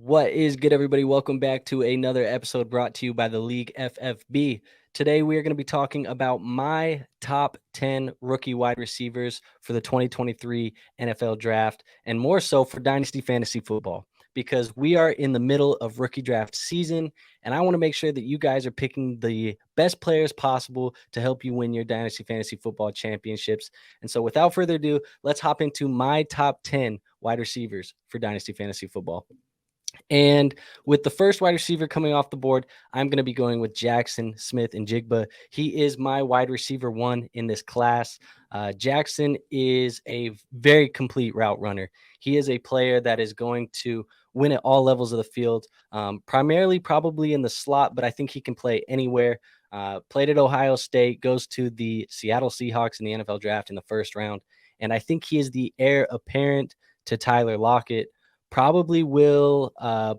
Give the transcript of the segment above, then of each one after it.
What is good, everybody? Welcome back to another episode brought to you by the League FFB. Today, we are going to be talking about my top 10 rookie wide receivers for the 2023 NFL Draft, and more so for Dynasty Fantasy Football, because we are in the middle of rookie draft season, and I want to make sure that you guys are picking the best players possible to help you win your Dynasty Fantasy Football championships. And so, without further ado, let's hop into my top 10 wide receivers for Dynasty Fantasy Football. And with the first wide receiver coming off the board, I'm going to be going with JAXON Smith-NJIGBA. He is my wide receiver one in this class. JAXON is a very complete route runner. He is a player that is going to win at all levels of the field, primarily probably in the slot, but I think he can play anywhere. Played at Ohio State, goes to the Seattle Seahawks in the NFL draft in the first round. And I think he is the heir apparent to Tyler Lockett. Probably will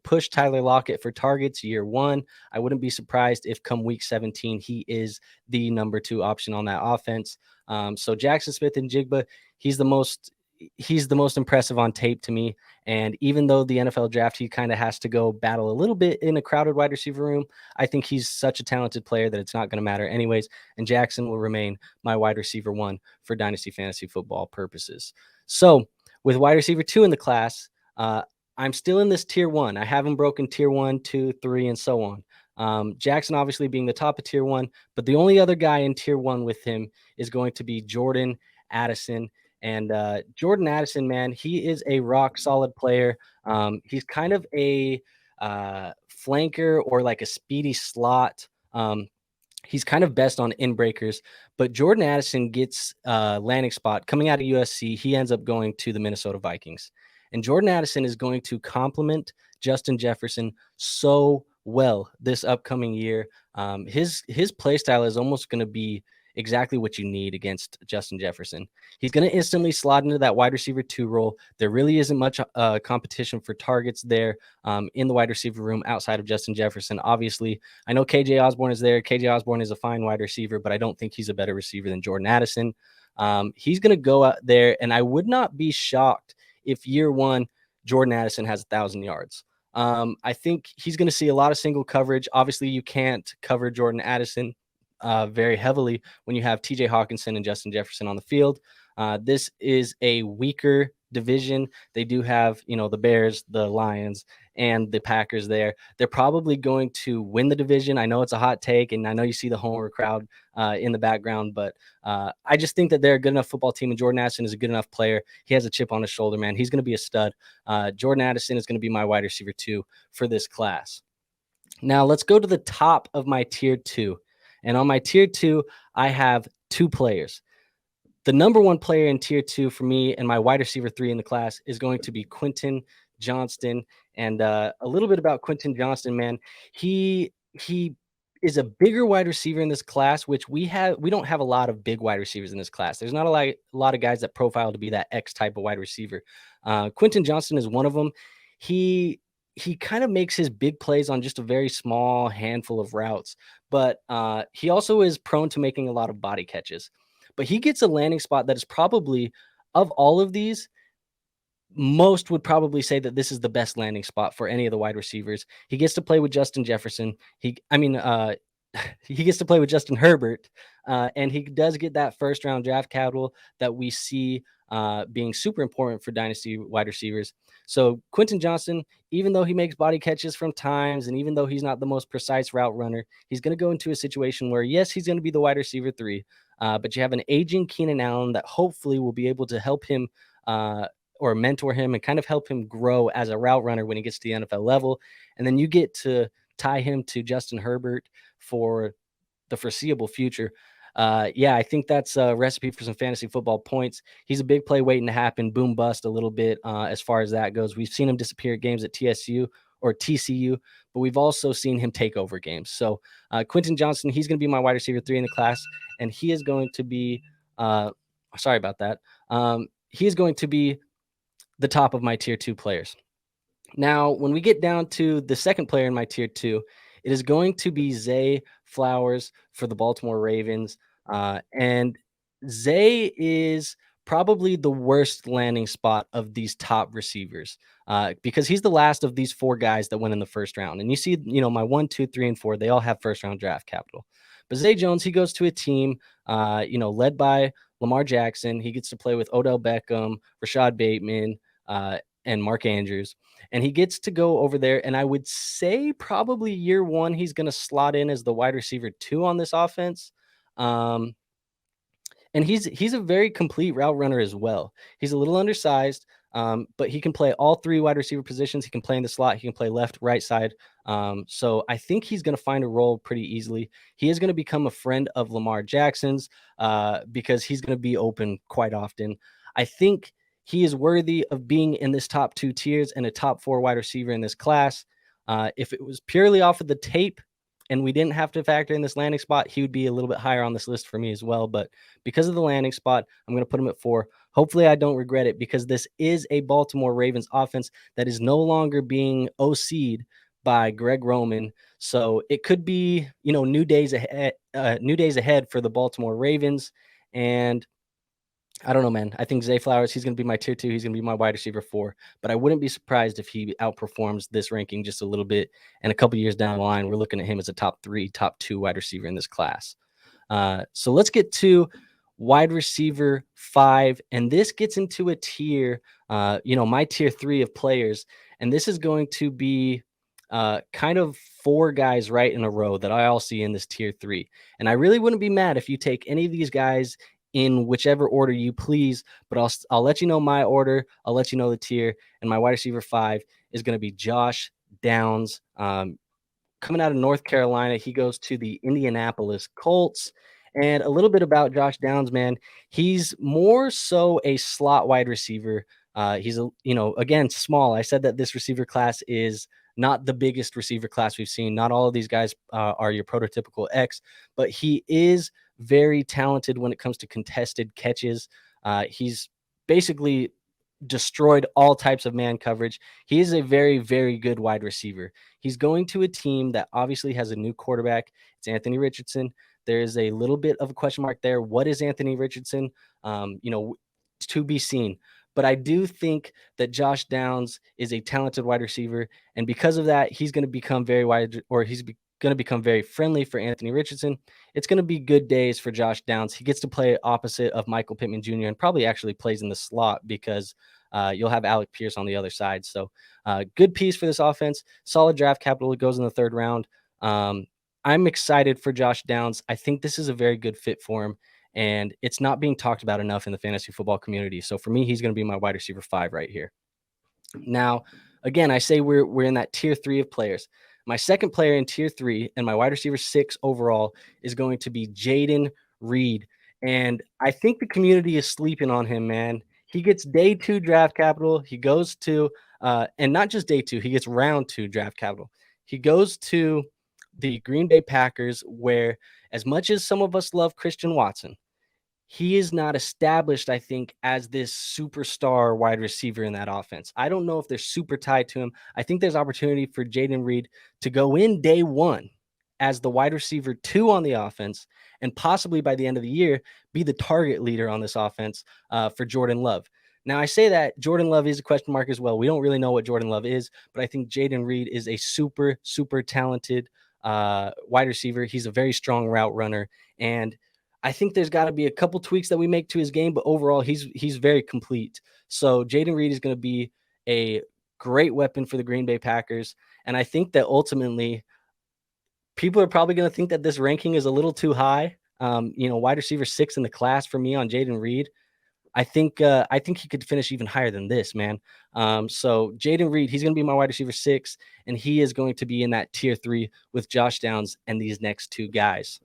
push Tyler Lockett for targets year one. I wouldn't be surprised if come week 17, he is the number 2 option on that offense. So JAXON Smith-NJIGBA, he's the most impressive on tape to me. And even though the NFL draft, he kind of has to go battle a little bit in a crowded wide receiver room, I think he's such a talented player that it's not going to matter anyways. And JAXON will remain my wide receiver one for Dynasty Fantasy Football purposes. So with wide receiver 2 in the class, I'm still in this tier 1. I haven't broken tier 1, 2, 3, and so on. JAXON obviously being the top of tier 1, but the only other guy in tier 1 with him is going to be Jordan Addison. And Jordan Addison, man, he is a rock solid player. He's kind of a flanker or like a speedy slot. He's kind of best on in breakers, but Jordan Addison gets landing spot coming out of USC. He ends up going to the Minnesota Vikings. And Jordan Addison is going to complement Justin Jefferson so well this upcoming year. His play style is almost going to be exactly what you need against Justin Jefferson. He's going to instantly slot into that wide receiver 2 role. There really isn't much competition for targets there in the wide receiver room outside of Justin Jefferson. Obviously, I know KJ Osborne is there. KJ Osborne is a fine wide receiver, but I don't think he's a better receiver than Jordan Addison. He's going to go out there, and I would not be shocked if year one Jordan Addison has 1,000 yards. I think he's going to see a lot of single coverage. Obviously, you can't cover Jordan Addison very heavily when you have TJ Hawkinson and Justin Jefferson on the field. This is a weaker division. They do have, the Bears, the Lions, and the Packers there. They're probably going to win the division. I know it's a hot take, and I know you see the Homer crowd in the background, but I just think that they're a good enough football team, and Jordan Addison is a good enough player. He has a chip on his shoulder, man. He's going to be a stud. Jordan Addison is going to be my wide receiver 2 for this class. Now, let's go to the top of my tier 2. And on my tier 2, I have 2 players. The number 1 player in tier 2 for me and my wide receiver 3 in the class is going to be Quentin Johnston. And a little bit about Quentin Johnston, man. He is a bigger wide receiver in this class, which we don't have a lot of big wide receivers in this class. There's not a lot of guys that profile to be that X type of wide receiver. Quentin Johnston is one of them. He kind of makes his big plays on just a very small handful of routes, but he also is prone to making a lot of body catches. But he gets a landing spot that is probably, of all of these, most would probably say that this is the best landing spot for any of the wide receivers. He gets to play with Justin Jefferson. He gets to play with Justin Herbert, and he does get that first-round draft capital that we see being super important for dynasty wide receivers. So Quentin Johnston, even though he makes body catches from times, and even though he's not the most precise route runner, he's going to go into a situation where, yes, he's going to be the wide receiver 3, but you have an aging Keenan Allen that hopefully will be able to help him or mentor him and kind of help him grow as a route runner when he gets to the NFL level. And then you get to tie him to Justin Herbert for the foreseeable future. I think that's a recipe for some fantasy football points. He's a big play waiting to happen, boom bust a little bit as far as that goes. We've seen him disappear at games at TCU, but we've also seen him take over games. So Quentin Johnston, he's going to be my wide receiver 3 in the class, and he is going to be sorry about that. He is going to be the top of my tier 2 players. Now, when we get down to the second player in my tier 2, it is going to be Zay Flowers for the Baltimore Ravens. And Zay is probably the worst landing spot of these top receivers, because he's the last of these 4 guys that went in the first round. And you see, my 1, 2, 3, and 4, they all have first round draft capital. But Zay Jones, he goes to a team, led by Lamar Jackson. He gets to play with Odell Beckham, Rashad Bateman, and Mark Andrews. And he gets to go over there. And I would say probably year 1, he's going to slot in as the wide receiver 2 on this offense. And he's a very complete route runner as well. He's a little undersized, but he can play all 3 wide receiver positions. He can play in the slot. He can play left, right side. So I think he's going to find a role pretty easily. He is going to become a friend of Lamar Jackson's, because he's going to be open quite often. I think he is worthy of being in this top 2 tiers and a top 4 wide receiver in this class. If it was purely off of the tape, and we didn't have to factor in this landing spot, he would be a little bit higher on this list for me as well. But because of the landing spot, I'm going to put him at 4. Hopefully I don't regret it, because this is a Baltimore Ravens offense that is no longer being OC'd by Greg Roman. So it could be, new days ahead for the Baltimore Ravens. And I don't know, man. I think Zay Flowers, he's going to be my tier 2. He's going to be my wide receiver 4. But I wouldn't be surprised if he outperforms this ranking just a little bit. And a couple years down the line, we're looking at him as a top 3, top 2 wide receiver in this class. So let's get to wide receiver 5. And this gets into a tier, my tier 3 of players. And this is going to be kind of 4 guys right in a row that I all see in this tier 3. And I really wouldn't be mad if you take any of these guys in whichever order you please, but I'll let you know my order. I'll let you know the tier. And my wide receiver 5 is going to be Josh Downs. Coming out of North Carolina, he goes to the Indianapolis Colts. And a little bit about Josh Downs, man. He's more so a slot wide receiver. He's again, small. I said that this receiver class is not the biggest receiver class we've seen. Not all of these guys are your prototypical X, but he is very talented when it comes to contested catches. He's basically destroyed all types of man coverage. He is a very, very good wide receiver. He's going to a team that obviously has a new quarterback. It's Anthony Richardson. There is a little bit of a question mark there. What is Anthony Richardson? To be seen. But I do think that Josh Downs is a talented wide receiver. And because of that, he's going to become going to become very friendly for Anthony Richardson. It's going to be good days for Josh Downs. He gets to play opposite of Michael Pittman Jr. and probably actually plays in the slot, because you'll have Alec Pierce on the other side. So good piece for this offense. Solid draft capital. It goes in the 3rd round. I'm excited for Josh Downs. I think this is a very good fit for him, and it's not being talked about enough in the fantasy football community. So for me, he's going to be my wide receiver 5 right here. Now, again, I say we're in that tier 3 of players. My second player in tier 3 and my wide receiver 6 overall is going to be Jayden Reed. And I think the community is sleeping on him, man. He gets day 2 draft capital. He goes to, and not just day 2, he gets round 2 draft capital. He goes to the Green Bay Packers, where as much as some of us love Christian Watson, he is not established, I think, as this superstar wide receiver in that offense. I don't know if they're super tied to him. I think there's opportunity for Jayden Reed to go in day 1 as the wide receiver 2 on the offense, and possibly by the end of the year be the target leader on this offense for Jordan Love. Now, I say that Jordan Love is a question mark as well. We don't really know what Jordan Love is, but I think Jayden Reed is a super, super talented wide receiver. He's a very strong route runner, and I think there's got to be a couple tweaks that we make to his game, but overall, he's very complete. So Jayden Reed is going to be a great weapon for the Green Bay Packers, and I think that ultimately, people are probably going to think that this ranking is a little too high. Wide receiver 6 in the class for me on Jayden Reed. I think he could finish even higher than this, man. So Jayden Reed, he's going to be my wide receiver 6, and he is going to be in that tier 3 with Josh Downs and these next 2 guys.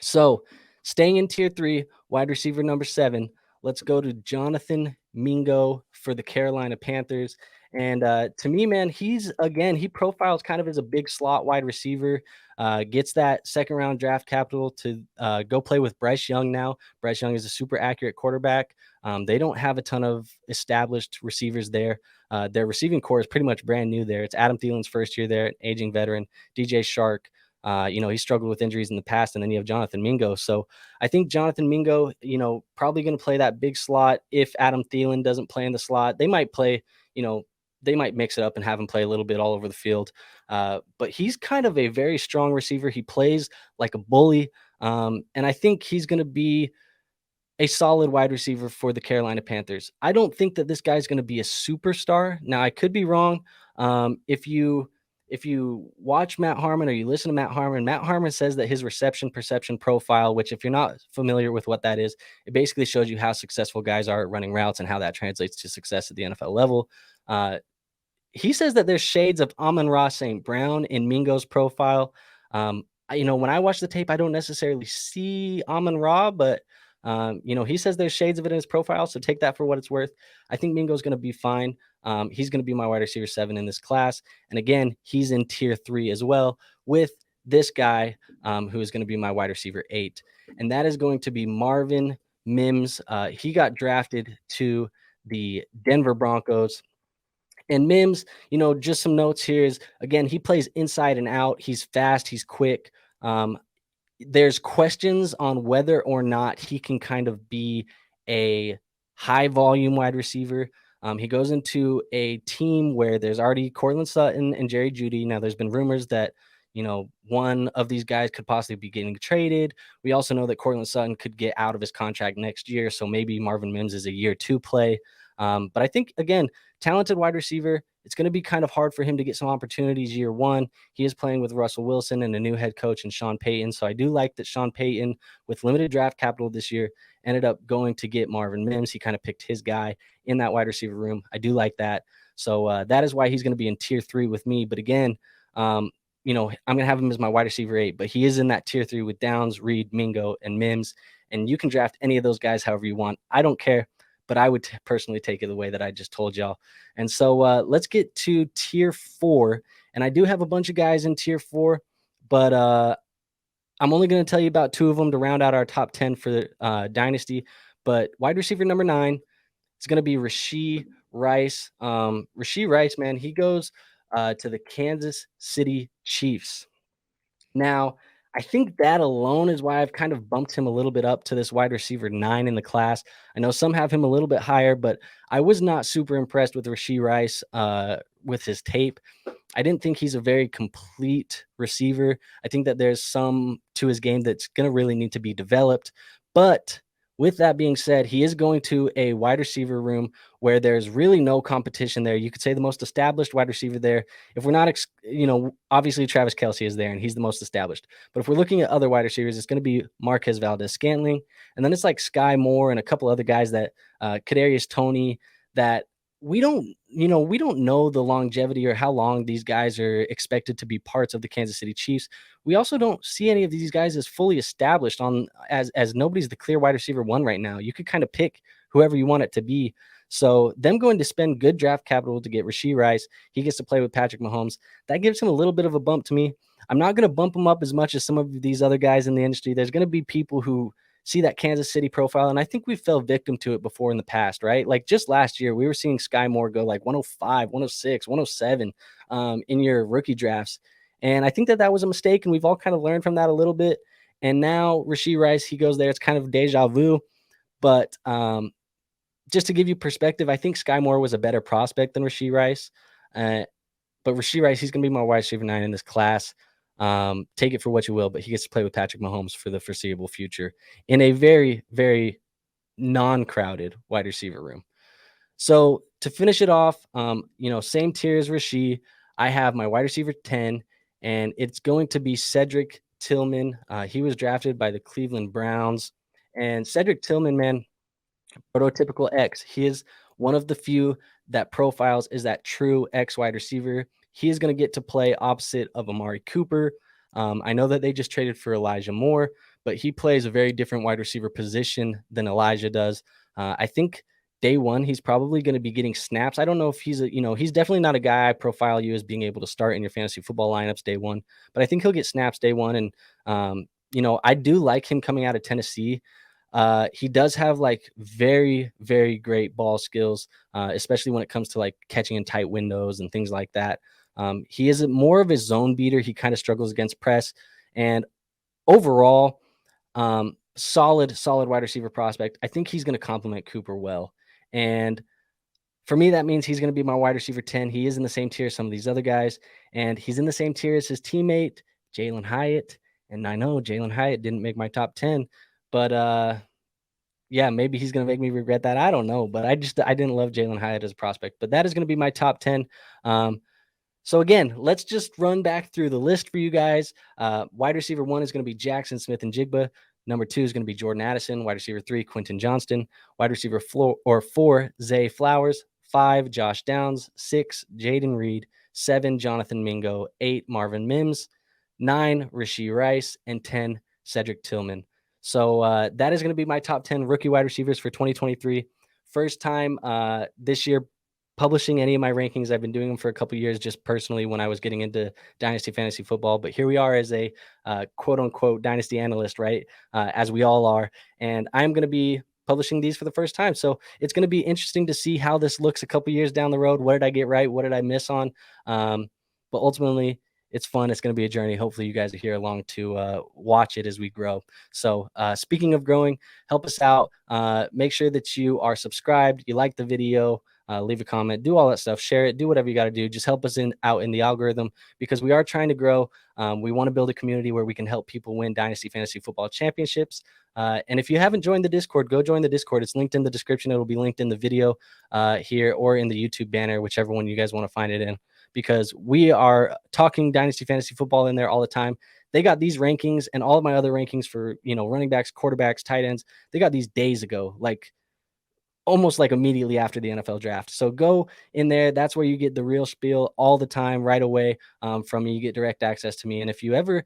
So staying in tier 3, wide receiver number 7, let's go to Jonathan Mingo for the Carolina Panthers. And to me, man, he profiles kind of as a big slot wide receiver, gets that 2nd round draft capital to go play with Bryce Young now. Bryce Young is a super accurate quarterback. They don't have a ton of established receivers there. Their receiving core is pretty much brand new there. It's Adam Thielen's first year there, an aging veteran, DJ Shark, He struggled with injuries in the past, and then you have Jonathan Mingo. So I think Jonathan Mingo, probably going to play that big slot. If Adam Thielen doesn't play in the slot, they might play, they might mix it up and have him play a little bit all over the field. But he's kind of a very strong receiver. He plays like a bully. And I think he's going to be a solid wide receiver for the Carolina Panthers. I don't think that this guy's going to be a superstar. Now, I could be wrong. If you watch Matt Harmon or you listen to Matt Harmon says that his reception perception profile, which if you're not familiar with what that is, it basically shows you how successful guys are at running routes and how that translates to success at the NFL level. He says that there's shades of Amon-Ra St. Brown in Mingo's profile. When I watch the tape, I don't necessarily see Amon-Ra, but he says there's shades of it in his profile, so take that for what it's worth. I think Mingo's going to be fine. He's going to be my wide receiver 7 in this class. And again, he's in tier 3 as well with this guy who is going to be my wide receiver 8. And that is going to be Marvin Mims. He got drafted to the Denver Broncos. And Mims, just some notes here is, again, he plays inside and out. He's fast. He's quick. There's questions on whether or not he can kind of be a high volume wide receiver. He goes into a team where there's already Courtland Sutton and Jerry Jeudy. Now, there's been rumors that, one of these guys could possibly be getting traded. We also know that Courtland Sutton could get out of his contract next year. So maybe Marvin Mims is a year 2 play. But I think, again, talented wide receiver. It's going to be kind of hard for him to get some opportunities year 1. He is playing with Russell Wilson and a new head coach in Sean Payton. So I do like that Sean Payton, with limited draft capital this year, ended up going to get Marvin Mims. He kind of picked his guy in that wide receiver room. I do like that. So that is why he's going to be in tier 3 with me. But again, I'm going to have him as my wide receiver 8, but he is in that tier 3 with Downs, Reed, Mingo, and Mims. And you can draft any of those guys however you want. I don't care. But I would personally take it the way that I just told y'all. And so let's get to tier 4. And I do have a bunch of guys in tier 4, but I'm only going to tell you about 2 of them to round out our top 10 for Dynasty. But wide receiver number 9 is going to be RASHEE Rice. RASHEE Rice, man, he goes to the Kansas City Chiefs. Now, I think that alone is why I've kind of bumped him a little bit up to this wide receiver 9 in the class. I know some have him a little bit higher, but I was not super impressed with RASHEE Rice with his tape. I didn't think he's a very complete receiver. I think that there's some to his game that's going to really need to be developed. But with that being said, he is going to a wide receiver room where there's really no competition there. You could say the most established wide receiver there. If we're not, obviously Travis Kelce is there and he's the most established. But if we're looking at other wide receivers, it's going to be Marquez Valdes-Scantling. And then it's like Sky Moore and a couple other guys that Kadarius Toney that we don't know the longevity or how long these guys are expected to be parts of the Kansas City Chiefs. We also don't see any of these guys as fully established as nobody's the clear wide receiver 1 right now. You could kind of pick whoever you want it to be. So them going to spend good draft capital to get RASHEE Rice, he gets to play with Patrick Mahomes. That gives him a little bit of a bump to me. I'm not going to bump him up as much as some of these other guys in the industry. There's going to be people who see that Kansas City profile, and I think we fell victim to it before in the past, right? Like just last year, we were seeing Sky Moore go like 105, 106, 107 in your rookie drafts. And I think that was a mistake, and we've all kind of learned from that a little bit. And now RASHEE Rice, he goes there. It's kind of deja vu. But just to give you perspective, I think Sky Moore was a better prospect than RASHEE Rice. But RASHEE Rice, he's going to be my wide receiver 9 in this class. Take it for what you will, but he gets to play with Patrick Mahomes for the foreseeable future in a very, very non-crowded wide receiver room. So to finish it off, same tier as RASHEE, I have my wide receiver 10, and it's going to be Cedric Tillman. He was drafted by the Cleveland Browns, and Cedric Tillman, man, prototypical X. He is one of the few that profiles is that true X wide receiver. He is going to get to play opposite of Amari Cooper. I know that they just traded for Elijah Moore, but he plays a very different wide receiver position than Elijah does. I think day 1, he's probably going to be getting snaps. I don't know if he's he's definitely not a guy I profile you as being able to start in your fantasy football lineups day 1, but I think he'll get snaps day 1. And, I do like him coming out of Tennessee. He does have like very, very great ball skills, especially when it comes to like catching in tight windows and things like that. He is more of a zone beater. He kind of struggles against press, and overall, solid wide receiver prospect. I think he's going to complement Cooper well. And for me, that means he's going to be my wide receiver 10. He is in the same tier as some of these other guys, and he's in the same tier as his teammate, Jalen Hyatt. And I know Jalen Hyatt didn't make my top 10, but yeah, maybe he's going to make me regret that. I don't know, but I didn't love Jalen Hyatt as a prospect, but that is going to be my top 10. So again, let's just run back through the list for you guys. Wide receiver 1 is going to be JAXON Smith-NJIGBA. Number 2 is going to be Jordan Addison. Wide receiver 3, Quentin Johnston. Wide receiver 4, Zay Flowers. 5, Josh Downs. 6, Jayden Reed. 7, Jonathan Mingo. 8, Marvin Mims. 9, RASHEE Rice. And 10, Cedrick Tillman. So that is going to be my top 10 rookie wide receivers for 2023. First time this year publishing any of my rankings. I've been doing them for a couple years just personally when I was getting into Dynasty fantasy football. But here we are as a quote unquote Dynasty analyst, right? As we all are. And I'm going to be publishing these for the first time. So it's going to be interesting to see how this looks a couple years down the road. What did I get right? What did I miss on? But ultimately, it's fun. It's going to be a journey. Hopefully you guys are here along to watch it as we grow. So speaking of growing, help us out. Make sure that you are subscribed. You like the video. Leave a comment, do all that stuff, share it, do whatever you got to do. Just help us out in the algorithm because we are trying to grow. We want to build a community where we can help people win Dynasty Fantasy Football Championships. And if you haven't joined the Discord, go join the Discord. It's linked in the description. It'll be linked in the video here or in the YouTube banner, whichever one you guys want to find it in, because we are talking Dynasty Fantasy Football in there all the time. They got these rankings and all of my other rankings for, running backs, quarterbacks, tight ends. They got these days ago, almost like immediately after the NFL draft. So go in there. That's where you get the real spiel all the time, right away from me. You get direct access to me. And if you ever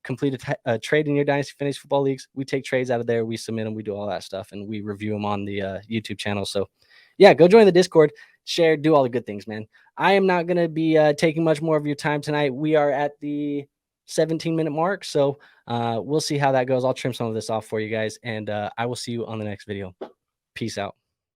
complete a trade in your Dynasty Fantasy Football leagues, we take trades out of there. We submit them. We do all that stuff. And we review them on the YouTube channel. So yeah, go join the Discord, share, do all the good things, man. I am not going to be taking much more of your time tonight. We are at the 17-minute mark. So we'll see how that goes. I'll trim some of this off for you guys. And I will see you on the next video. Peace out.